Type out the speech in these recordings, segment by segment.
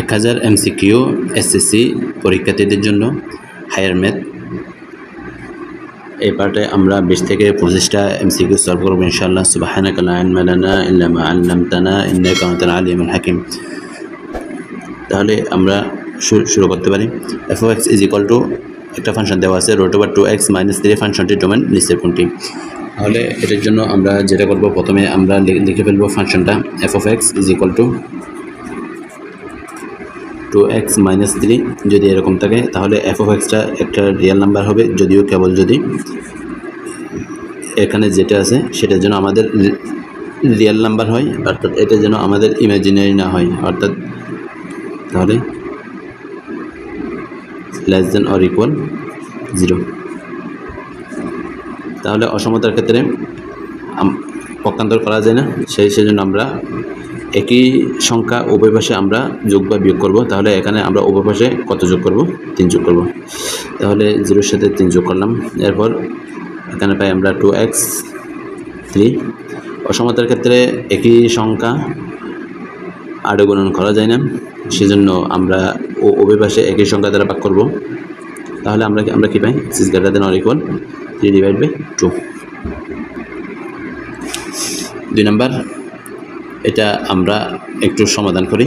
1000 MCQ SSC পরীক্ষার্থীদের জন্য higher math. এই পার্টে আমরা 20 থেকে 25টা MCQ সলভ করব ইনশাআল্লাহ। সুবহানাকা লা ইলমা লানা ইল্লা মা 'আল্লামতানা ইন্নাকা আনতাল আলিমুল হাকিম। তাহলে আমরা শুরু করতে পারি। f(x) একটা ফাংশন দেওয়া আছে √2x - 3 ফাংশনটির ডোমেন নিচের কোনটি? তাহলে এটার জন্য আমরা যেটা করব, প্রথমে আমরা লিখে ফেলব ফাংশনটা f(x) = 2x - 3। যদি এরকম থাকে তাহলে f(x)টা একটা রিয়েল নাম্বার হবে, যদিও কেবল যদি এখানে যেটা আছে সেটার জন্য আমাদের রিয়েল নাম্বার হয়, অর্থাৎ এটা যেন আমাদের ইমাজিনারি না হয়, অর্থাৎ তাহলে <= 0। তাহলে অসমতার ক্ষেত্রে পক্ষান্তর করা যায় না, সেজন্য আমরা একই সংখ্যা উভয় পাশে আমরা যোগ বা বিয়োগ করব। তাহলে এখানে আমরা উভয় পাশে কত যোগ করব? 3 যোগ করব। তাহলে 0 এর সাথে 3 যোগ করলাম। এরপর এখানে পাই আমরা 2x 3। অসমতার ক্ষেত্রে একই সংখ্যা আরও গুণন করা যায় না, সেজন্য আমরা উভয় পাশে একই সংখ্যা দ্বারা ভাগ করব। তাহলে আমরা কি পাই? x > 3/2। 2 নাম্বার, এটা আমরা একটু সমাধান করি।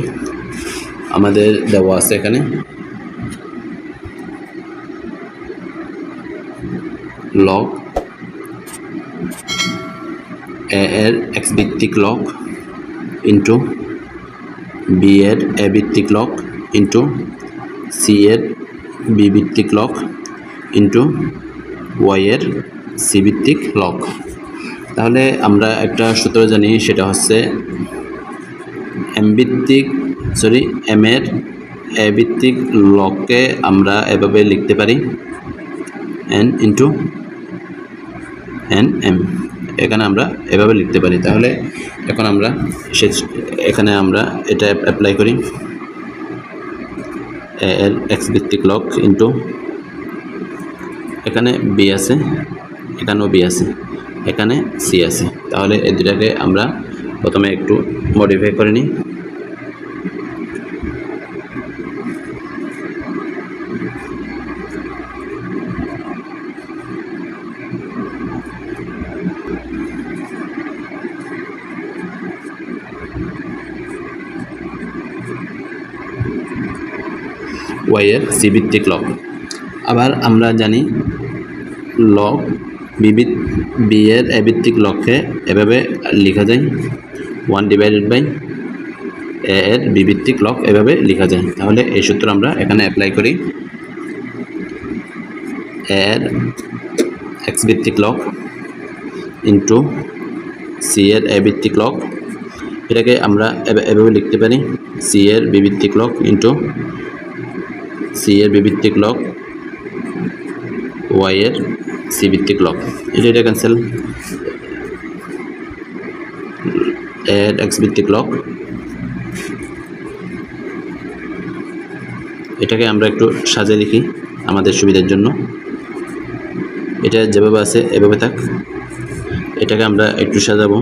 আমাদের দেওয়া আছে এখানে log a এর x ভিত্তিক log ইন্টু b এর a ভিত্তিক log ইন্টু c এর b ভিত্তিক log ইন্টু y এর c ভিত্তিক log। তাহলে আমরা একটা সূত্র জানি, সেটা হচ্ছে m এর a ভিত্তিক লগকে আমরা এভাবে লিখতে পারি n ইন্টু nm। এখানে আমরা এভাবে লিখতে পারি। তাহলে এখন আমরা এখানে আমরা এটা অ্যাপ্লাই করি। a এর x ভিত্তিক লগ ইন্টু এখানে b আছে, এখানেও b আছে, এখানে c আছে। তাহলে এই দুটাকে আমরা প্রথমে একটু মডিফাই করে নিই। y এর c ভিত্তিক লগ। আবার আমরা জানি লগ b এর a ভিত্তিক লগকে এভাবে লেখা যায় 1/a এর b ভিত্তিক লগ এভাবে লেখা যায়। তাহলে এই সূত্র আমরা এখানে অ্যাপ্লাই করি। a এর x ভিত্তিক লগ ইন্টু c এর a ভিত্তিক লগ, এটাকে আমরা এভাবে লিখতে পারি c এর b ভিত্তিক লগ ইন্টু c এর b ভিত্তিক লগ y এর c ভিত্তিক লগ। এটা ক্যান্সেল। a এর x ভিত্তিক লগ, এটাকে আমরা একটু সাজিয়ে লিখি আমাদের সুবিধার জন্য। এটা যেভাবে আছে এভাবে থাক, এটাকে আমরা একটু সাজাবো।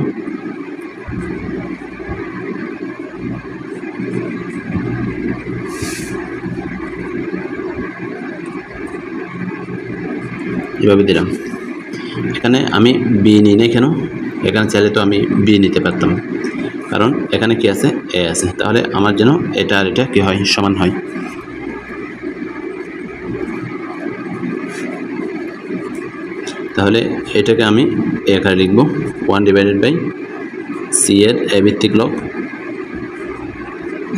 এভাবে দিলাম। এখানে আমি b নিই না কেন? এখানে চাইলে তো আমি b নিতে পারতাম, কারণ এখানে কি আছে? a আছে। তাহলে আমার যেন এটা আর এটা কি হয়? সমান হয়। তাহলে এটাকে আমি a আকারে লিখব 1/c এর a ভিত্তিক লগ,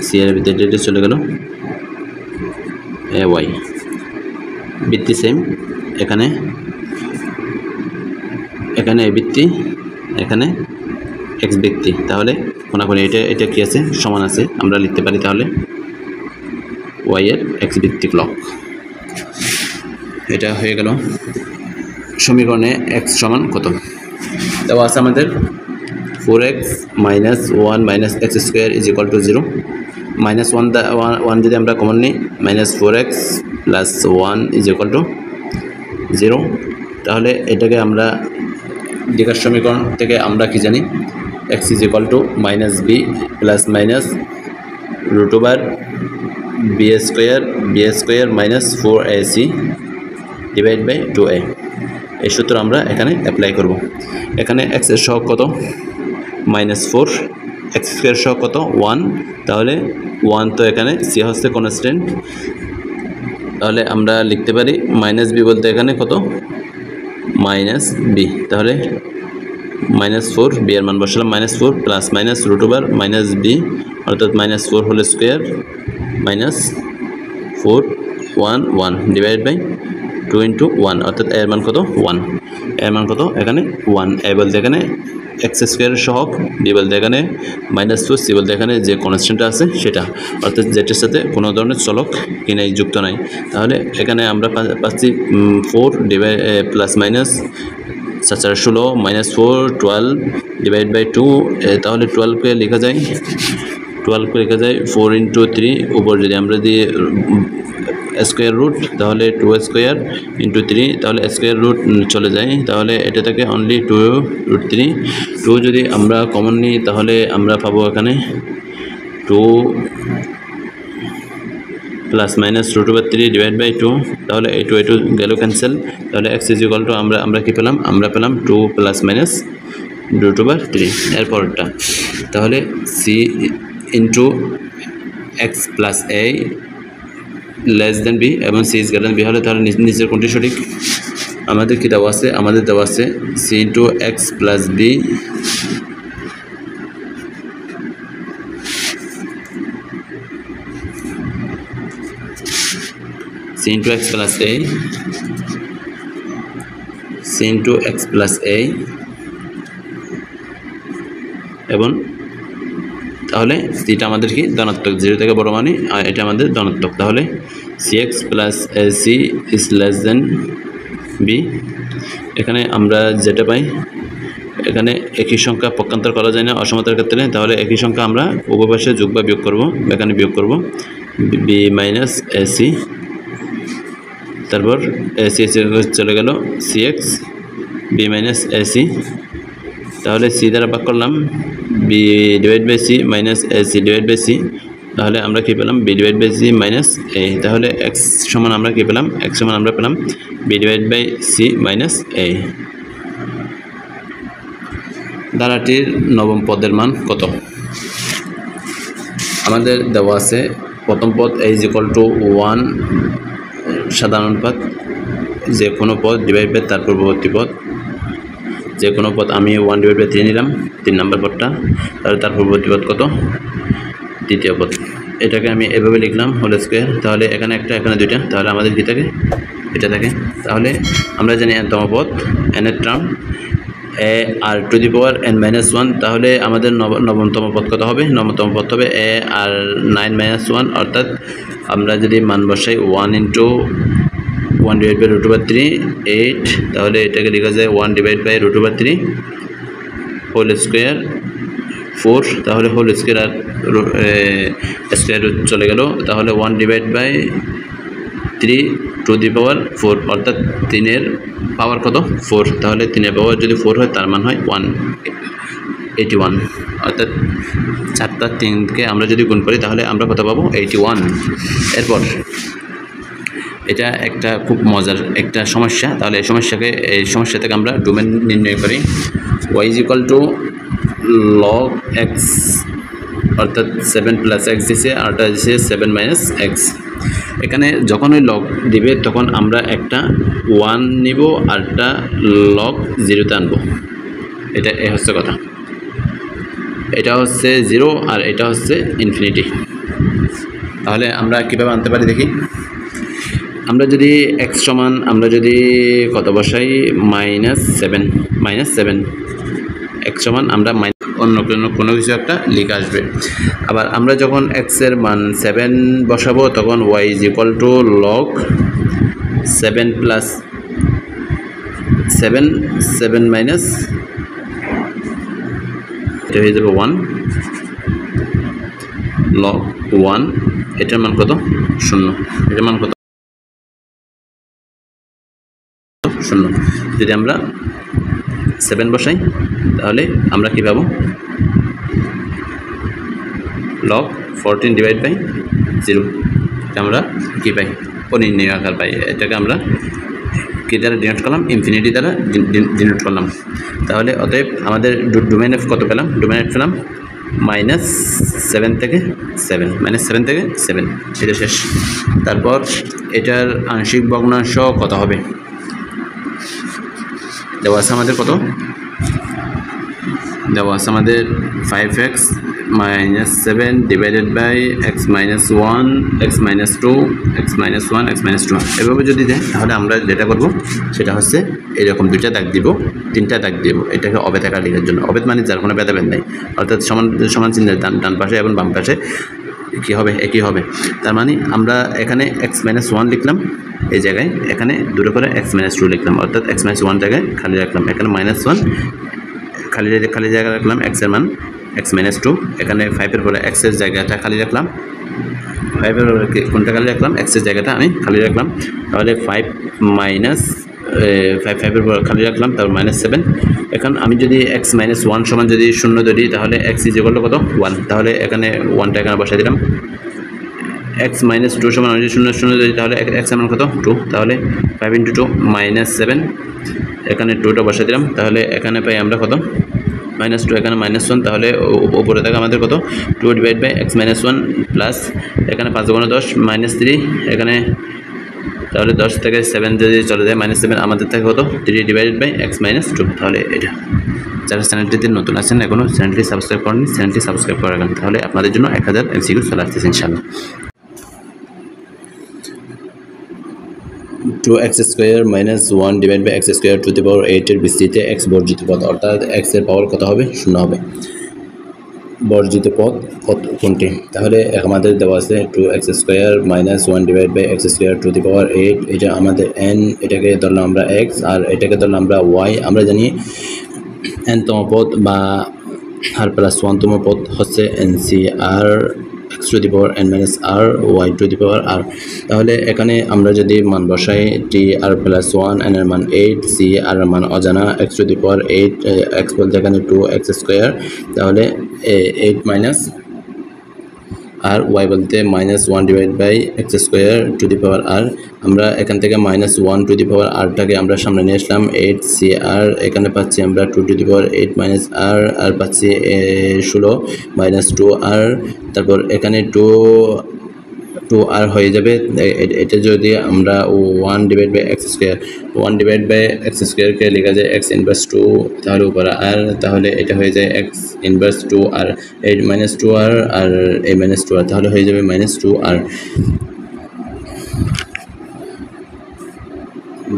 c এর ভিত্তিতে চলে গেল ay ভিত্তি সেম, এখানে a ভিত্তি, এখানে x ভিত্তি। তাহলে কোনাকুনি এটা কি আছে? সমান আছে, আমরা লিখতে পারি তাহলে y এর x ভিত্তিক লগ। এটা হয়ে গেল। সমীকরণে x সমান কত দেওয়া আছে আমাদের? 4x - 1 - x² = 0। -1 যদি আমরা কমন নিই, -4x + 1 = 0। তাহলে এটাকে আমরা দ্বিঘাত সমীকরণ থেকে আমরা কি জানি? x = -b + root over b square minus 4ac divide by 2a। এই সূত্র আমরা এখানে অ্যাপ্লাই করব। এখানে x এর সহগ কত? -4, x স্কোয়ার সহগ কত? 1, তাহলে 1 তো এখানে c হচ্ছে কনস্ট্যান্ট, তাহলে আমরা লিখতে পারি -b বলতে এখানে কত? -b, তাহলে -4, b এর মান বসালাম -4 plus minus root over -b অর্থাৎ -4 whole square minus 4 1 1 divide by 2 into 1 অর্থাৎ এর মান কত? 1। এর মান কত? এখানে 1। এ বলতে এখানে x স্কোয়ারের সহগ, b বলতে এখানে -4, c বলতে এখানে যে কনস্ট্যান্টটা আছে সেটা, অর্থাৎ যেটার সাথে কোনো ধরনের চলক কি নাই, যুক্ত নাই। তাহলে এখানে আমরা পাচ্ছি 4 divide plus minus 16 -4 12 divide by 2, তাহলে 12কে লেখা যায় 4 ইন্টু 3, উপর যদি আমরা দিয়ে স্কোয়ার রুট তাহলে 2 স্কোয়ার ইন্টু 3, তাহলে স্কোয়ার রুট চলে যায়, তাহলে এটা থেকে অনলি 2√3। 2 যদি আমরা কমন নিই তাহলে আমরা পাবো এখানে 2 plus minus root over 3 divide by 2, তাহলে এই 2 গেল ক্যান্সেল, তাহলে x ইজ ইকুয়াল টু আমরা কি পেলাম? আমরা পেলাম 2 প্লাস মাইনাস রুট ওভার 3। এরপরটা তাহলে c into x plus a less than b এবং c is greater than b হলে তাহলে নিচের কোনটি সঠিক? আমাদের কি দেওয়া আছে? আমাদের দেওয়া আছে c into x plus b c into x plus a, c into x plus a, এবং তাহলে সিটা আমাদের কি? ধনাত্মক, 0 থেকে বড় মানে এটা আমাদের ধনাত্মক, তাহলে cx plus ac is less than b। এখানে আমরা যেটা পাই, এখানে একই সংখ্যা পক্ষান্তর করা যায় না অসমতার ক্ষেত্রে, তাহলে একই সংখ্যা আমরা উভয় পাশে যোগ বা বিয়োগ করব, এখানে বিয়োগ করব b মাইনাস ac, তারপর ac চলে গেল cx b মাইনাস ac, তাহলে c দ্বারা ভাগ করলাম b divide by c minus ac divide by c, তাহলে আমরা কি পেলাম? b divide by c minus a, তাহলে x সমান আমরা কি পেলাম? x সমান আমরা পেলাম b divide by c minus a। ধারাটির নবম পদের মান কত? আমাদের দেওয়া আছে প্রথম পদ a ইজ ইকুয়াল টু 1 সাধারণ পদ, যে কোনো পদ ডিভাইড বাই তার পূর্ববর্তী পদ, যে কোনো পদ আমি 1 ডিভাইড বাই 3 নিলাম 3 নম্বর পদটা, তাহলে তার পূর্ববর্তী পদ কত? দ্বিতীয় পদ। এটাকে আমি এভাবে লিখলাম হোল স্কোয়ার, তাহলে এখানে একটা এখানে দুইটা, তাহলে আমাদের কি থাকে? এটা থাকে। তাহলে আমরা জানি n তম পদ, n এর টার্ম a আর to the power n minus 1, তাহলে আমাদের নবমতম পদ কত হবে? নবমতম পদ হবে a আর 9 মাইনাস 1, অর্থাৎ আমরা যদি মান বসাই 1 into 1 divide by root over 3 8, তাহলে এটাকে লেখা যায় 1 divide by root over 3 whole square 4, তাহলে হোল স্কোয়ার আর স্কোয়ার চলে গেল, তাহলে 1 ডিভাইড বাই 3 টু দি পাওয়ার 4, অর্থাৎ 3 এর পাওয়ার কত? 4, তাহলে 3 এর পাওয়ার যদি 4 হয় তার মান হয় 181, অর্থাৎ 4টা 3কে আমরা যদি গুণ করি তাহলে আমরা কত পাবো? 81। এরপর এটা একটা খুব মজার একটা সমস্যা, তাহলে এই সমস্যা থেকে আমরা ডোমেন নির্ণয় করি। y is equal two log x, অর্থাৎ 7 প্লাস x দিছে, আরটা দিছে 7 মাইনাস x। এখানে যখন ওই লগ দিবে তখন আমরা একটা 1 নিব, আরটা log 0তে আনবো, এটা হচ্ছে কথা। এটা হচ্ছে 0 আর এটা হচ্ছে ইনফিনিটি। তাহলে আমরা কীভাবে আনতে পারি দেখি। আমরা যদি x সমান আমরা যদি কত বসাই? -7 x সমান আমরা অন্য কোনো কিছু একটা লিখে আসবে। আবার আমরা যখন x এর মান 7 বসাবো তখন y is equal two log 7 plus 7 minus এটা হয়ে যাবে 1 log 1, এটার মান কত? 0, এটার মান কত? 0। যদি আমরা 7 বসাই তাহলে আমরা কি পাবো? log 14 ডিভাইড বাই 0 আমরা কি পাই অনির্ণেয় আকার পাই এটাকে আমরা কি দ্বারা ডিনোট করলাম ইনফিনিটি দ্বারা ডিনোট করলাম তাহলে অতএব আমাদের ডোমেন অফ কত পেলাম ডোমেন অফ পেলাম -7 থেকে 7 -7 থেকে 7 এটা শেষ তারপর এটার আংশিক ভগ্নাংশ কত হবে দেওয়া আছে আমাদের কত দেওয়া আছে আমাদের 5x - 7 divided by x - 1 x - 2 x - 1 x - 2 এভাবে যদি দেয় তাহলে আমরা যেটা করব সেটা হচ্ছে এরকম দুইটা দাগ দিব তিনটা দাগ দিব এটাকে অবেদ আকার লেখার জন্য অবেদ মানে যার কোনো ভেদাভেদ নাই অর্থাৎ সমান সমান চিহ্নের ডান পাশে এবং বাম পাশে কি হবে একই হবে তার মানে আমরা এখানে x - 1 লিখলাম এই জায়গায় এখানে দূরে করে x - 2 লিখলাম অর্থাৎ x - 1 জায়গায় খালি রাখলাম এখানে -1 খালি জায়গা রাখলাম x এর মান x - 2 এখানে 5 এর পরে x এর জায়গাটা খালি রাখলাম 5 এর পরে কোনটা খালি রাখলাম x এর জায়গাটা আমি খালি রাখলাম তাহলে 5 এর পরে খালি রাখলাম তারপর -7 এখন আমি যদি x - 1 সমান যদি 0 ধরি তাহলে x = কত 1 তাহলে এখানে 1টা এখানে বসাই দিলাম x - 2 সমান আমি যদি 0 ধরি তাহলে x এর মান কত 2 তাহলে 5 × 2 -7 এখানে 2টা বসাই দিলাম তাহলে এখানে পাই আমরা কত -2 এখানে -1 তাহলে উপরে থাকে আমাদের কত 2 ডিভাইড বাই x - 1 প্লাস এখানে 5 × 10 -3 এখানে তাহলে 10 থেকে 7 যদি চলে যায় -7 আমাদের থাকে কত 3 ডিভাইডেড বাই x - 2 তাহলে এটা যারা চ্যানেলটিতে নতুন আছেন এখনও চ্যানেলটি সাবস্ক্রাইব করেননি চ্যানেলটি সাবস্ক্রাইব করে রাখেন তাহলে আপনাদের জন্য 1000 MCQ চলে আসতেছে ইনশাআল্লাহ 2x² - 1 divide by x² to the power 8 এর বিস্তৃতিতে x বর্জিত পদ অর্থাৎ x এর পাওয়ার কত হবে 0 হবে বর্জিত পদ কোনটি তাহলে আমাদের দেওয়া আছে 2x² - 1 divide by x² to the power 8 এটা আমাদের n এটাকে ধরলাম আমরা x আর এটাকে ধরলাম আমরা y আমরা জানি n তম পদ বা r+1 তম পদ হচ্ছে NCR x to the power n minus r y to the power r তাহলে এখানে আমরা যদি মান বসাই t r+1 n এর মান 8 c r এর মান অজানা x to the power 8 x বলতে এখানে 2x² তাহলে 8 minus আর y বলতে -1 divide by x² to the power r আমরা এখান থেকে -1 টু দি পাওয়ার r টাকে আমরা সামনে নিয়ে আসলাম 8cr এখানে পাচ্ছি আমরা 2 two the power 8 minus r আর পাচ্ছি 16 -2r তারপর এখানে 2r হয়ে যাবে এটা যদি আমরা 1 ডিভাইড বাই x² কে লেখা যায় x ইনভার্স 2 তাহলে উপরে r তাহলে এটা হয়ে যায় x inverse 2r 8 - 2r R a - 2r তাহলে হয়ে যাবে -2r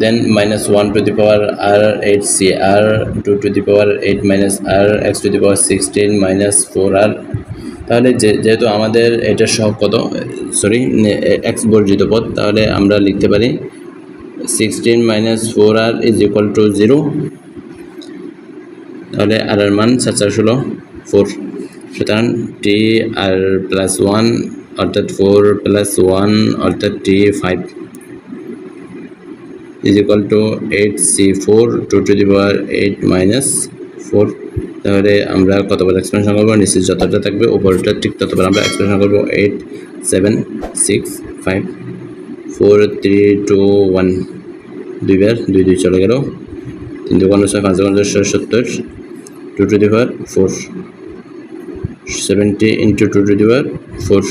then -1 to the power r 8cr 2 to the power 8 minus r x to the power 16 - 4r তাহলে যেহেতু আমাদের এটা সব কত সরি x বর্জিত পদ তাহলে আমরা লিখতে পারি 16 - 4r = 0 তাহলে r এর মান 4 4 সুতরাং t r+1 অর্থাৎ 4 + 1 অর্থাৎ t 5 = 8c4 2 to the power 8 - 4 তাহলে আমরা কতবার এক্সপ্রেশন করব নিচে যতটা থাকবে উপরটা ঠিক ততবার আমরা এক্সপ্রেশন করব 8 7 6 5 4 3 2 1 দুইবার 2 2 চলে গেল 3 2 6 5 2 70 2 to the power 4 70 into 2 to the power 4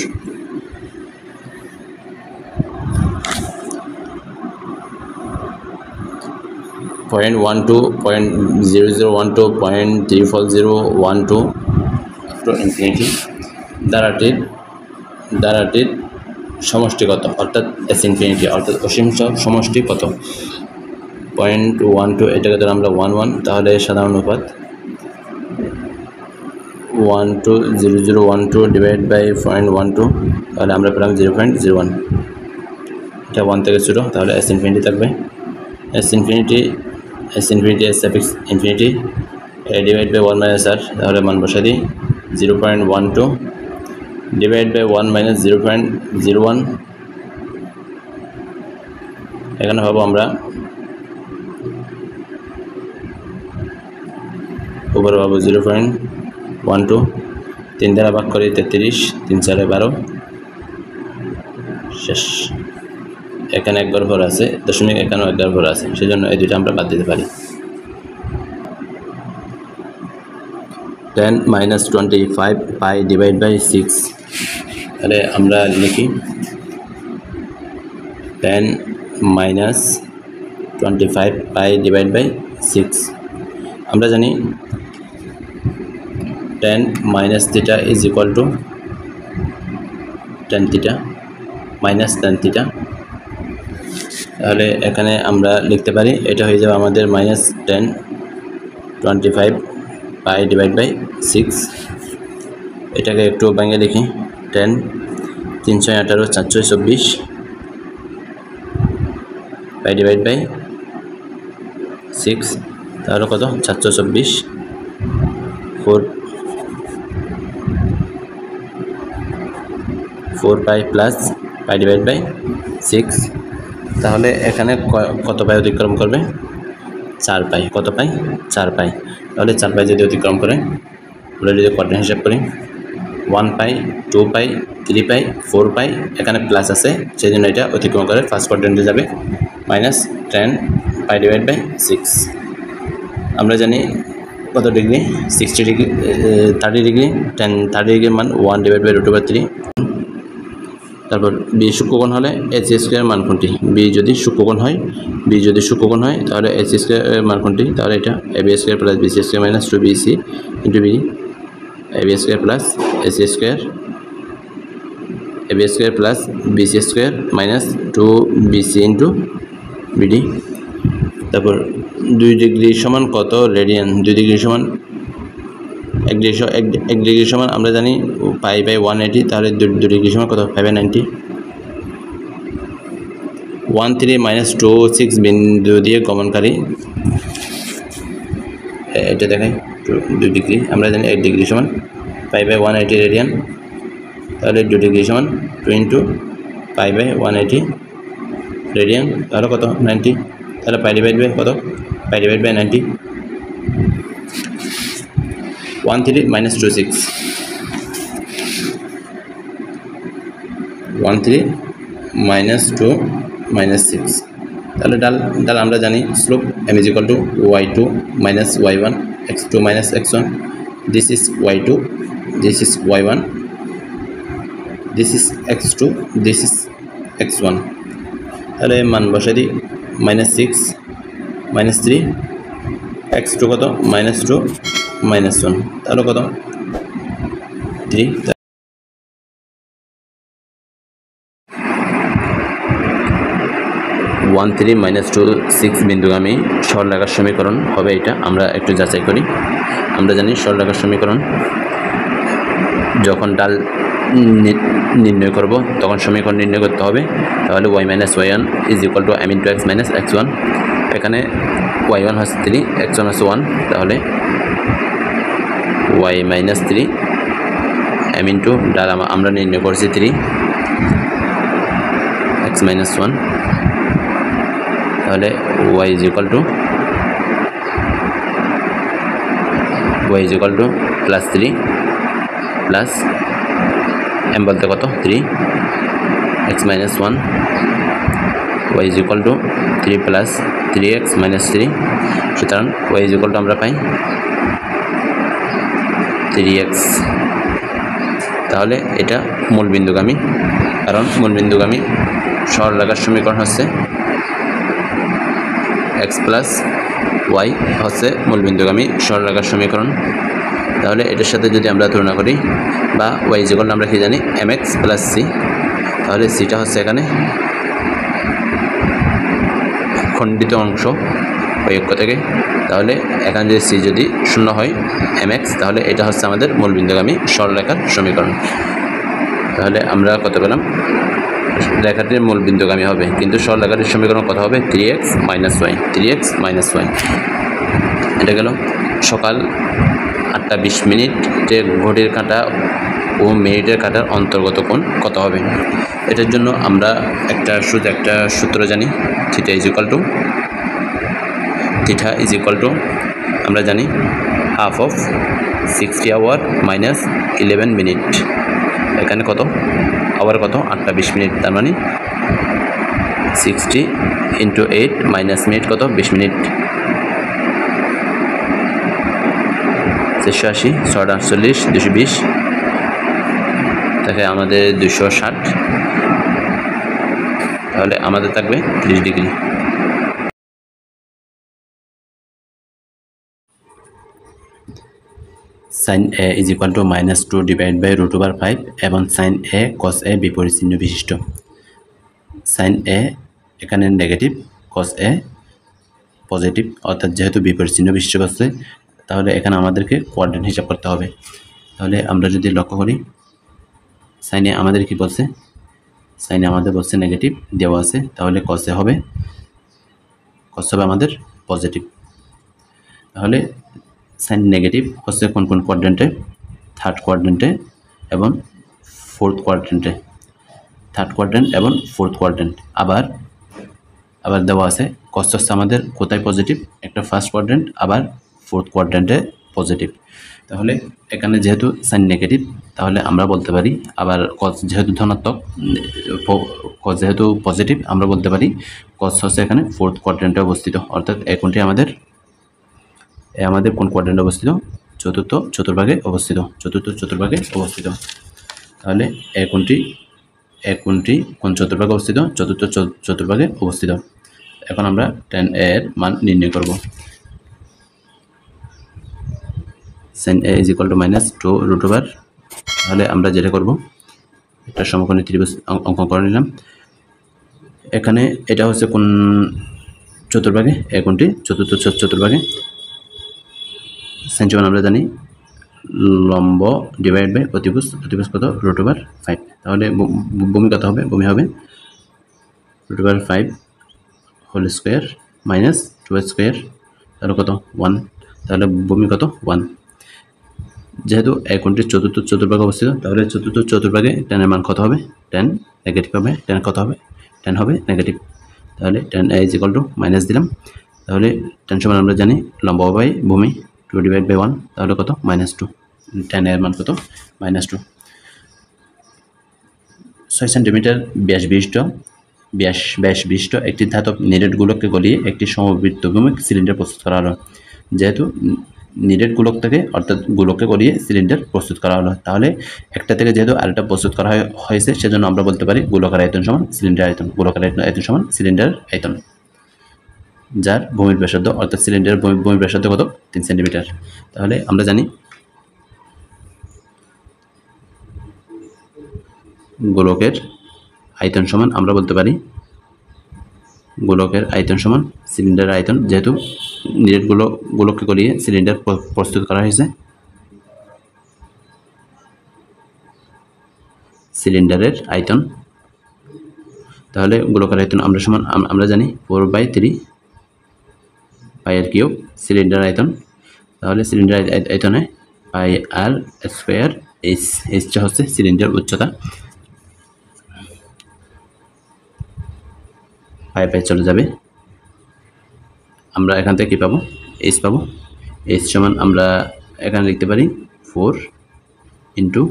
0.12 0.0012 0.34012 up to infinity দ্বারাটির সমষ্টি কত অর্থাৎ s ইনফিনিটি অর্থাৎ অসীম সমষ্টি কত 0.12 এটাকে ধরে আমরা 11 তাহলে সাধারণ অনুপাত 12 ডিভাইড বাই 0.12 তাহলে আমরা পেলাম 0.01 এটা 1 থেকে ছোট তাহলে s ইনফিনিটি থাকবে s infinity s suffix infinity divide by 1 - r তাহলে মান বসাই দিই 0.12 ডিভাইড বাই 1 - 0.01 এখানে পাবো আমরা উপরে পাবো 0.12 3 দ্বারা ভাগ করি 33, 3 4 12 শেষ। এখানে একবার ঘর আছে, দশমিক এখানেও একবার ঘর আছে, সেজন্য এই দুইটা আমরা বাদ দিতে পারি। 10 - 25 পাই ডিভাইড বাই 6, তাহলে আমরা লিখি 10 - 25 পাই ডিভাইড বাই 6। আমরা জানি tan minus theta is equal to tan theta minus tan theta। তাহলে এখানে আমরা লিখতে পারি এটা হয়ে যাবে আমাদের মাইনাস 10 25 পাই ডিভাইড বাই 6। এটাকে একটু ভেঙে লিখি 10 318 424 পাই ডিভাইড বাই 6, তাহলে কত 424 4 pi plus pi divide by 6। তাহলে এখানে কত পাই অতিক্রম করবে 4 পাই। কত পাই 4 পাই। তাহলে 4 পাই যদি অতিক্রম করে আমরা যদি কোঅর্ডিনেট হিসাব করি 1 পাই 2 পাই 3 পাই 4 পাই, এখানে প্লাস আছে সেই জন্য এটা অতিক্রম করে ফার্স্ট কোয়াড্রেন্টে যাবে মাইনাস 10 পাই ডিভাইড বাই 6। আমরা জানি কত ডিগ্রি 60 ডিগ্রি 30 ডিগ্রি 30 ডিগ্রির মান 1 ডিভাইড বাই √3। তারপর বি সূক্ষ্মকোণ হলে এসি স্কয়ার মান কোনটি? বি যদি সূক্ষ্মকোণ হয় তাহলে এসি স্কয়ার মান কোনটি? তাহলে এটা AB square plus BC square minus 2bc into B, AB square plus AC square, AB square plus BC square minus 2bc into BD. তারপর 2 ডিগ্রি সমান কত রেডিয়ান? 2 ডিগ্রি সমান 1 ডিগ্রি সমান আমরা জানি পাই বাই 180, তাহলে 2 ডিগ্রি সমান কত 5/90। 13 - 26 বিন্দু দিয়ে গমনকারী, এটা দেখাই 2 ডিগ্রি, আমরা জানি 1 ডিগ্রি সমান পাই বাই 180 রেডিয়ান, তাহলে 2 ডিগ্রি সমান 2 ইন্টু পাই বাই 180 রেডিয়ান, তাহলে কত 90। তাহলে পাই ডিভাইড বাই কত পাই ডিভাইড বাই 90। 13 - 26 13 - 2 - 6, তাহলে ডাল আমরা জানি slope m = y2 - y1 x2 - x1, this is y2, this is y1, this is x2, this is x1। তাহলে মান বসাই দিই -6 - 3 x2 কত -2 -1, তাহলে কত 3। 13 - 26 বিন্দুগামী সরলরেখার সমীকরণ হবে এটা। আমরা একটু যাচাই করি। আমরা জানি সরলরেখার সমীকরণ যখন ডাল নির্ণয় করব তখন সমীকরণ নির্ণয় করতে হবে। তাহলে y - y1 = m × x - x1। এখানে y1 হচ্ছে 3, x1 হচ্ছে 1, তাহলে y - 3 m × ডাল আমরা নির্ণয় করছি 3 x - 1, তাহলে y = +3 প্লাস m বলতে কত 3 x - 1, y = 3 প্লাস 3x - 3, সুতরাং y = আমরা পাই 3x। তাহলে এটা মূল বিন্দুগামী, কারণ মূল বিন্দুগামী সরলরেখার সমীকরণ হচ্ছে x প্লাস y হচ্ছে মূল বিন্দুগামী সরলরেখার সমীকরণ। তাহলে এটার সাথে যদি আমরা তুলনা করি বা y = আমরা কি জানি mx + c, তাহলে সিটা হচ্ছে এখানে খণ্ডিত অংশ ওই অক্ষ থেকে। তাহলে এখানে যদি সি যদি 0 হয় mx, তাহলে এটা হচ্ছে আমাদের মূল বিন্দুগামী সরলরেখার সমীকরণ। তাহলে আমরা কত পেলাম? রেখাটির মূল বিন্দুগামী হবে, কিন্তু সরলরেখাটির সমীকরণ কত হবে 3x - y, 3x - y। এটা গেল। সকাল 8:20 ঘড়ির কাঁটা ও মিনিটের কাঁটার অন্তর্গত কোণ কত হবে? এটার জন্য আমরা একটা সূত্র জানি, থিটা ইজ ইকুয়াল টু আমরা জানি half of 60 hour minus 11 minute. এখানে কত আওয়ার কত 8টা 20 মিনিট, তার মানে 60 ইন্টু 8 মাইনাস মিনিট কত 20 মিনিট। 480 6 48 220 তাকে আমাদের 260, তাহলে আমাদের থাকবে 30 degree. Sine A is equal to -2 divide by √5 এবং সাইন এ কস এ বিপরীত চিহ্ন বিশিষ্ট। সাইন এ এখানে নেগেটিভ, কস এ পজিটিভ, অর্থাৎ যেহেতু বিপরীত চিহ্ন বিশিষ্ট বস্তু, তাহলে এখানে আমাদেরকে কোয়াড্রেন্ট হিসাব করতে হবে। তাহলে আমরা যদি লক্ষ্য করি, সাইনে আমাদের কি বলছে, সাইনে আমাদের বলছে নেগেটিভ দেওয়া আছে, তাহলে কসে হবে আমাদের পজিটিভ। তাহলে সাইন নেগেটিভ হচ্ছে কোন কোন কোয়াড্রেন্টে, থার্ড কোয়াড্রেন্টে এবং ফোর্থ কোয়াড্রেন্টে, থার্ড কোয়াড্রেন্ট এবং ফোর্থ কোয়াড্রেন্ট। আবার দেওয়া আছে কস হচ্ছে আমাদের কোথায় পজিটিভ, একটা ফার্স্ট কোয়াড্রেন্ট আবার ফোর্থ কোয়াড্রেন্টে পজিটিভ। তাহলে এখানে যেহেতু সাইন নেগেটিভ, তাহলে আমরা বলতে পারি, আবার কস যেহেতু ধনাত্মক, কস যেহেতু পজিটিভ, আমরা বলতে পারি কস হচ্ছে এখানে ফোর্থ কোয়াড্রেন্টে অবস্থিত, অর্থাৎ এই কোণটি আমাদের কোন কোয়াড্রেন্টে অবস্থিত, চতুর্থ চতুর্ভাগে অবস্থিত, চতুর্থ চতুর্ভাগে অবস্থিত। তাহলে এই কোণটি কোন চতুর্ভাগে অবস্থিত, চতুর্থ চতুর্ভাগে অবস্থিত। এখন আমরা tan a এর মান নির্ণয় করব। sin a is equal to -2 √, তাহলে আমরা যেটা করব, একটা সমকোণী ত্রিভুজ অঙ্কন করে নিলাম। এখানে এটা হচ্ছে কোন চতুর্ভাগে, এই কোণটি চতুর্থ চতুর্ভাগে। sin সমান আমরা জানি লম্ব ডিভাইড বাই অতিভুজ, অতিভুজ কত √5, তাহলে ভূমি কত হবে, ভূমি হবে √5 হোল স্কোয়ার মাইনাস 2 স্কোয়ার, তাহলে কত 1, তাহলে ভূমি কত 1। যেহেতু এই কোণটি চতুর্থ চতুর্ভাগে অবস্থিত, তাহলে চতুর্থ চতুর্ভাগে ট্যানের মান কত হবে, ট্যান নেগেটিভ হবে, ট্যান কত হবে, ট্যান হবে নেগেটিভ। তাহলে tan a is equal two minus দিলাম, তাহলে ট্যান সমান আমরা জানি লম্ব বাই ভূমি 2 ডিভাইড বাই 1, তাহলে কত -2, tan এর মান কত -2। 6 সেন্টিমিটার ব্যাস বিশিষ্ট একটি ধাতব নিরেট গোলককে গলিয়ে একটি সমবৃত্তভূমিক সিলিন্ডার প্রস্তুত করা হলো। যেহেতু নিরেট গোলক থেকে, অর্থাৎ গোলককে গলিয়ে সিলিন্ডার প্রস্তুত করা হলো, তাহলে একটা থেকে যেহেতু আরেকটা প্রস্তুত করা হয়েছে, সেজন্য আমরা বলতে পারি গোলকের আয়তন সমান সিলিন্ডার আয়তন, গোলকের আয়তন সমান সিলিন্ডার আয়তন, যার ভূমির ব্যাসার্ধ, অর্থাৎ সিলিন্ডারের ভূমির ব্যাসার্ধ কত 3 সেন্টিমিটার। তাহলে আমরা জানি গোলকের আয়তন সমান, আমরা বলতে পারি গোলকের আয়তন সমান সিলিন্ডারের আয়তন, যেহেতু নিরেট গোলককে গলিয়ে সিলিন্ডার প্রস্তুত করা হয়েছে, সিলিন্ডারের আয়তন। তাহলে গোলকের আয়তন আমরা জানি 4/3 পাইয়ের কিউব সিলিন্ডার আয়তন। তাহলে সিলিন্ডার আয়তনে πr², এইচটা হচ্ছে সিলিন্ডার উচ্চতা, পাই চলে যাবে, আমরা এখান থেকে কী পাবো, এইচ পাবো। এইচ সমান আমরা এখানে লিখতে পারি 4 ×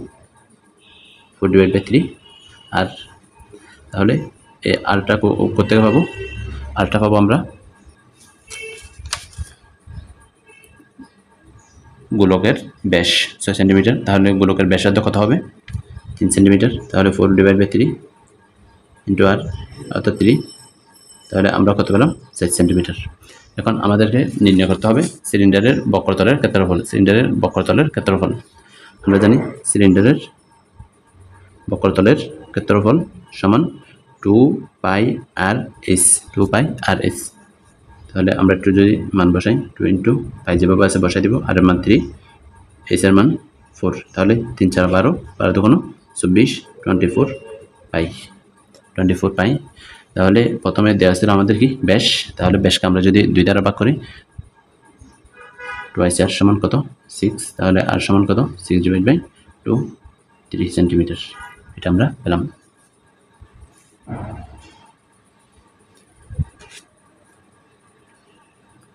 4/3 আর, তাহলে এই আরটা কোথেকে পাবো, আরটা পাবো আমরা গোলকের ব্যাস 6 সেন্টিমিটার, তাহলে গোলকের ব্যাসার্ধ কত হবে 3 সেন্টিমিটার, তাহলে 4/3 × r অর্থাৎ 3, তাহলে আমরা কত পেলাম 6 সেন্টিমিটার। এখন আমাদেরকে নির্ণয় করতে হবে সিলিন্ডারের বক্রতলের ক্ষেত্রফল। সিলিন্ডারের বক্রতলের ক্ষেত্রফল আমরা জানি সিলিন্ডারের বক্রতলের ক্ষেত্রফল সমান 2πr/h, 2πr/h। তাহলে আমরা একটু যদি মান বসাই, 2 × π যেভাবে আছে বসাই দিব, আর এর মান 3, h এর মান 4, তাহলে 3 × 4 = 12, 12 × 2 = 24, 24 পাই। তাহলে প্রথমে দেওয়া ছিল আমাদের কি ব্যাস, তাহলে ব্যাসকে আমরা যদি 2 দ্বারা ভাগ করি, 2r সমান কত 6, তাহলে r সমান কত 6/2, 3 সেন্টিমিটার, এটা আমরা পেলাম।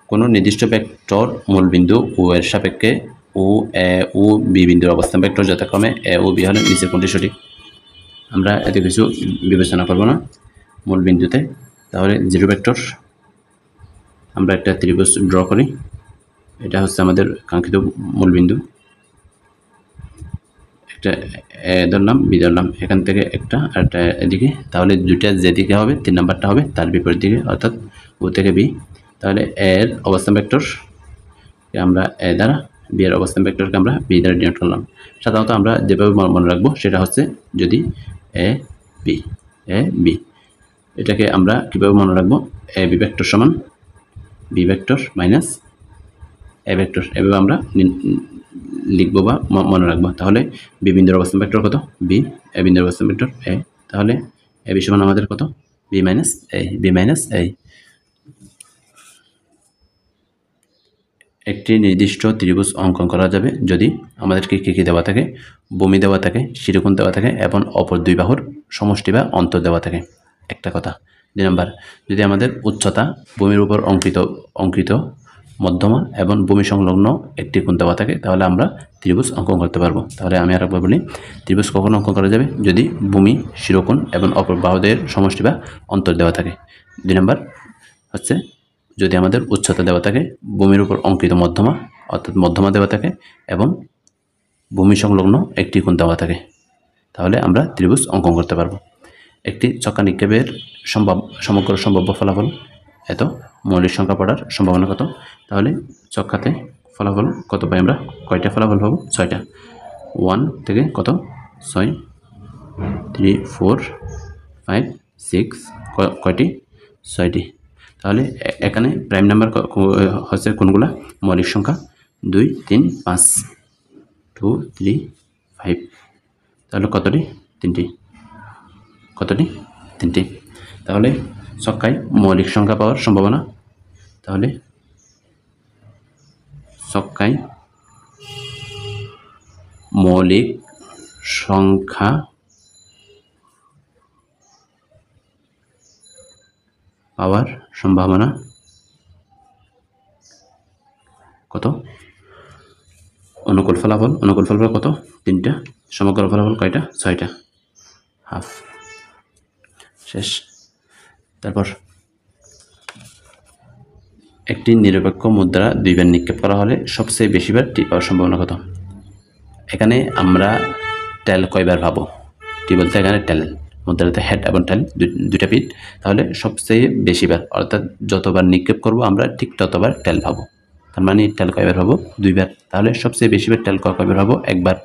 কোনো নির্দিষ্ট ভেক্টর মূলবিন্দু ও এর সাপেক্ষে ও এ ও বি বিন্দুর অবস্থান ভেক্টর যথাক্রমে এ ও বি হলে নিচের কোনটি সঠিক? আমরা এতে কিছু বিবেচনা করব না মূল বিন্দুতে। তাহলে জিরো ভেক্টর, আমরা একটা ত্রিভুজ ড্র করি। এটা হচ্ছে আমাদের কাঙ্ক্ষিত মূল বিন্দু। একটা এ ধরলাম, বি ধরলাম, এখান থেকে একটা আর একটা এদিকে। তাহলে দুইটা যেদিকে হবে 3 নাম্বারটা হবে তার বিপরীত দিকে, অর্থাৎ ও থেকে বি। তাহলে এর অবস্থান ভেক্টর আমরা এ দ্বারা, বি এর অবস্থান ভেক্টরকে আমরা বি দ্বারা ডিনোট করলাম। সাধারণত আমরা যেভাবে মনে রাখবো সেটা হচ্ছে যদি এ বি, এটাকে আমরা কীভাবে মনে রাখবো? এ বি ভেক্টর সমান B vector minus A vector, এভাবে আমরা লিখবো বা মনে রাখবো। তাহলে বি বিন্দুর অবস্থান ভেক্টর কত? বি। এ বিন্দুর অবস্থান ভেক্টর এ। তাহলে এ বি সমান আমাদের কত? বি মাইনাস এ, বি মাইনাস এ। একটি নির্দিষ্ট ত্রিভুজ অঙ্কন করা যাবে যদি আমাদেরকে কী দেওয়া থাকে? ভূমি দেওয়া থাকে, শিরোকোণ দেওয়া থাকে এবং অপর দুই বাহুর সমষ্টি বা অন্তর দেওয়া থাকে। একটা কথা। 2 নম্বর, যদি আমাদের উচ্চতা ভূমির উপর অঙ্কিত মধ্যমা এবং ভূমি সংলগ্ন একটি কোণ দেওয়া থাকে, তাহলে আমরা ত্রিভুজ অঙ্কন করতে পারবো। তাহলে আমি আরেকবার বলি, ত্রিভুজ কখন অঙ্কন করা যাবে? যদি ভূমি, শিরোকোণ এবং অপর বাহুদের সমষ্টি বা অন্তর দেওয়া থাকে। 2 নম্বর হচ্ছে যদি আমাদের উচ্চতা দেওয়া থাকে, ভূমির উপর অঙ্কিত মধ্যমা অর্থাৎ মধ্যমা দেওয়া থাকে এবং ভূমি সংলগ্ন একটি কোণ দেওয়া থাকে, তাহলে আমরা ত্রিভুজ অঙ্কন করতে পারবো। একটি ছক্কা নিক্ষেপের সমগ্র সম্ভাব্য ফলাফল এত, মৌলিক সংখ্যা পড়ার সম্ভাবনা কত? তাহলে ছক্কাতে ফলাফল কত পাই আমরা? কয়টা ফলাফল পাবো? 6টা। 1 থেকে কত? 6, 3, 4, 5, 6, কয়টি? 6টি। তাহলে এখানে প্রাইম নাম্বার হচ্ছে কোনগুলা? মৌলিক সংখ্যা 2, 3, 5, 2, 3, 5। তাহলে কতটি? 3টি। কতটি? 3টি। তাহলে ছক্কায় মৌলিক সংখ্যা পাওয়ার সম্ভাবনা, তাহলে ছক্কায় মৌলিক সংখ্যা পাওয়ার সম্ভাবনা কত? অনুকূল ফলাফল কত? 3টা। সমগ্র ফলাফল কয়টা? 6টা। হাফ। শেষ। তারপর একটি নিরপেক্ষ মুদ্রা 2 বার নিক্ষেপ করা হলে সবচেয়ে বেশিবার টি পাওয়ার সম্ভাবনা কত? এখানে আমরা টেল কয়বার পাবো? টি বলতে এখানে টেল, মুদ্রাতে হেড এবং টেল দুইটা পিঠ। তাহলে সবচেয়ে বেশিবার অর্থাৎ যতবার নিক্ষেপ করব আমরা ঠিক ততবার টেল পাবো। তার মানে টেল কয়বার পাবো? 2 বার। তাহলে সবচেয়ে বেশিবার টেল কয়বার পাবো? 1 বার।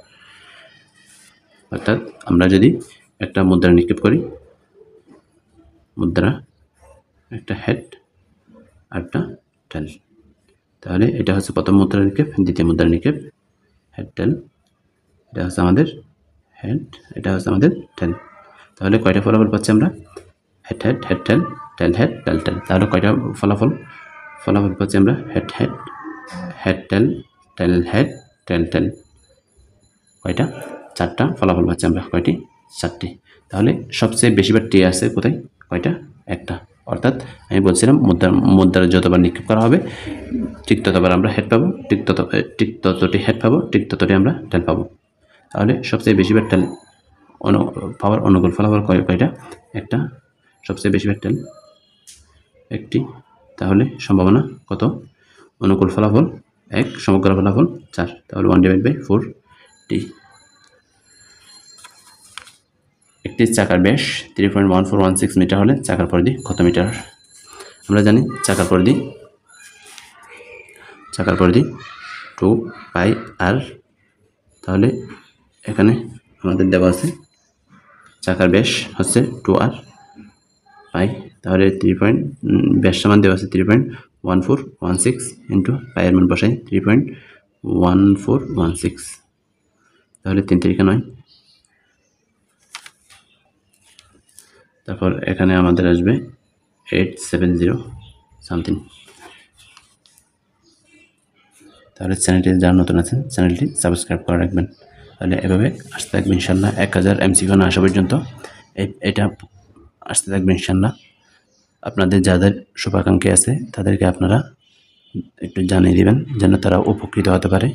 অর্থাৎ আমরা যদি একটা মুদ্রা নিক্ষেপ করি, মুদ্রা একটা হেড আরটা টেল, তাহলে এটা হচ্ছে প্রথম মুদ্রা নিক্ষেপ, দ্বিতীয় মুদ্রা নিক্ষেপ, হেড টেল। এটা হচ্ছে আমাদের হেড, এটা হচ্ছে আমাদের টেল। তাহলে কয়টা ফলাফল পাচ্ছি আমরা? Head head, head tail, tail head, tail tail. তাহলে কয়টা ফলাফল পাচ্ছি আমরা? Head head, head tail, tail head, tail tail. কয়টা? 4টা ফলাফল পাচ্ছি আমরা। কয়টি? 4টি। তাহলে সবচেয়ে বেশিবার টি আছে কোথায়? কয়টা? একটা। অর্থাৎ আমি বলছিলাম মুদ্রা যতবার নিক্ষেপ করা হবে ঠিক ততবার আমরা হেড পাবো, ঠিক ততটি হেড পাবো, ঠিক ততটি আমরা টেল পাবো। তাহলে সবচেয়ে বেশিবার টেল পাওয়ার অনুকূল ফলাফল কয়টা? একটা। সবচেয়ে বেশিবার টেল একটি। তাহলে সম্ভাবনা কত? অনুকূল ফলাফল 1, সমগ্র ফলাফল 4। তাহলে 1/4টি। একটি চাকার ব্যাস 3.1416 মিটার হলে চাকার পরিধি কত মিটার? আমরা জানি চাকার পরিধি 2πr। তাহলে এখানে আমাদের দেওয়া আছে চাকার ব্যাস হচ্ছে 2r পাই। তাহলে ব্যাস সমান দেওয়া আছে 3.1416 ইন্টু পায়ের মান বসাই 3.1416। তাহলে 3 3 9। তারপর এখানে আমাদের আসবে 870 সামথিং। তাহলে চ্যানেলটি যারা নতুন আছেন চ্যানেলটি সাবস্ক্রাইব করে রাখবেন। তাহলে এভাবে আসতে থাকবে ইনশাল্লাহ 1000 MCQ না আসা পর্যন্ত এটা আসতে থাকবে ইনশাল্লাহ। আপনাদের যাদের শুভাকাঙ্ক্ষী আছে তাদেরকে আপনারা একটু জানিয়ে দিবেন যেন তারা উপকৃত হতে পারে।